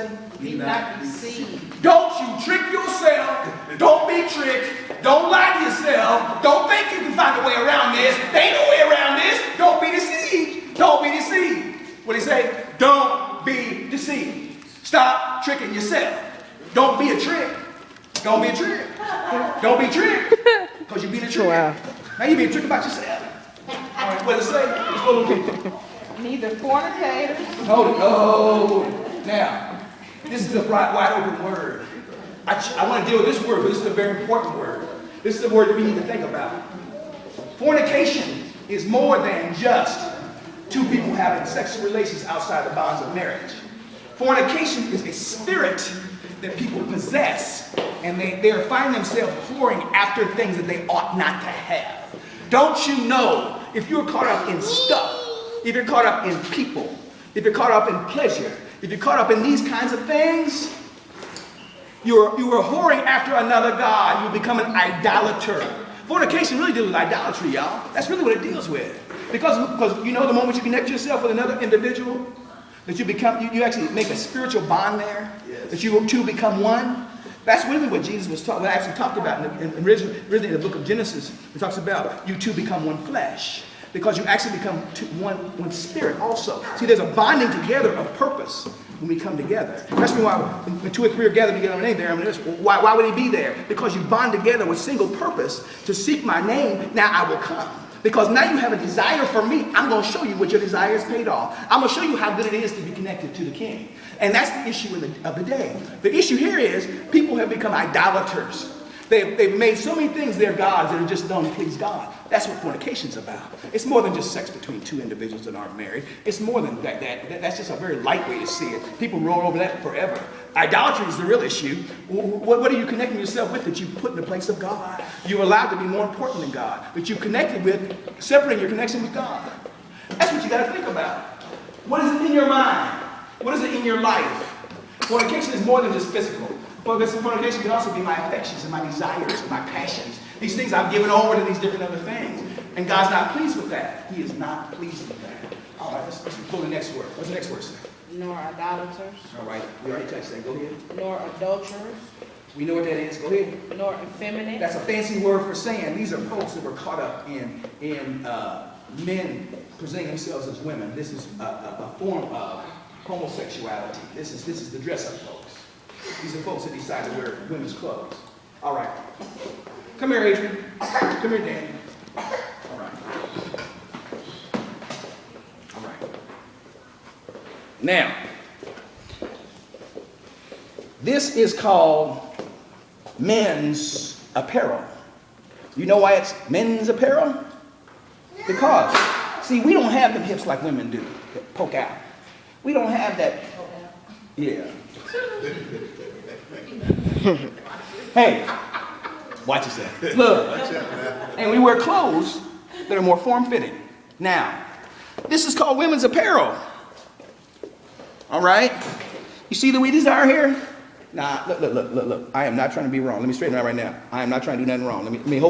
say? Be not deceived. Don't you trick yourself. Don't be tricked. Don't lie to yourself. Don't think you can find a way around this. There ain't no way around this. Don't be deceived. Don't be deceived. What did he say? Don't be deceived. Stop tricking yourself. Don't be a trick. Don't be a trick. Don't be tricked. Because you're being a trick. Wow. Now you're being tricked about yourself. All right, what does it say? Let's go a little bit. Neither fornicators. Hold it. Oh. Now, this is a wide open word. I want to deal with this word, but this is a very important word. This is the word that we need to think about. Fornication is more than just two people having sexual relations outside the bonds of marriage. Fornication is a spirit that people possess, and they find themselves pouring after things that they ought not to have. Don't you know, if you're caught up in stuff, if you're caught up in people, if you're caught up in pleasure, if you're caught up in these kinds of things, you are whoring after another god. You become an idolater. Fornication really deals with idolatry, y'all. That's really what it deals with. Because you know, the moment you connect yourself with another individual, that you actually make a spiritual bond there, yes. That you two become one. That's really what Jesus was actually talked about originally in the book of Genesis. It talks about you two become one flesh. Because you actually become one spirit also. See, there's a bonding together of purpose when we come together. That's why when two or three are gathered together in my name there, why would he be there? Because you bond together with single purpose to seek my name. Now I will come. Because now you have a desire for me. I'm going to show you what your desire is paid off. I'm going to show you how good it is to be connected to the King. And that's the issue of the day. The issue here is people have become idolaters. They've made so many things their gods that are just don't please God. That's what fornication's about. It's more than just sex between two individuals that aren't married. It's more than that. That's just a very light way to see it. People roll over that forever. Idolatry is the real issue. What are you connecting yourself with that you put in the place of God? You're allowed to be more important than God. That you connected with, separating your connection with God. That's what you got to think about. What is it in your mind? What is it in your life? Fornication is more than just physical. Fornication can also be my affections and my desires and my passions. These things I've given over to these different other things. And God's not pleased with that. He is not pleased with that. All right, let's pull the next word. What's the next word say? Nor idolaters. All right, we already touched that. Go ahead. Nor adulterers. We know what that is. Go ahead. Nor effeminate. That's a fancy word for saying these are folks that were caught up in men presenting themselves as women. This is a form of homosexuality. This is the dress-up folks. These are folks that decide to wear women's clothes. All right. Come here, Adrian. Come here, Danny. All right. All right. Now, this is called men's apparel. You know why it's men's apparel? Because, see, we don't have them hips like women do that poke out. We don't have that. Yeah. Hey, watch yourself. Look, and we wear clothes that are more form-fitting. Now, this is called women's apparel. All right? You see the way these are here? Nah, look. I am not trying to be wrong. Let me straighten out right now. I am not trying to do nothing wrong. Let me hold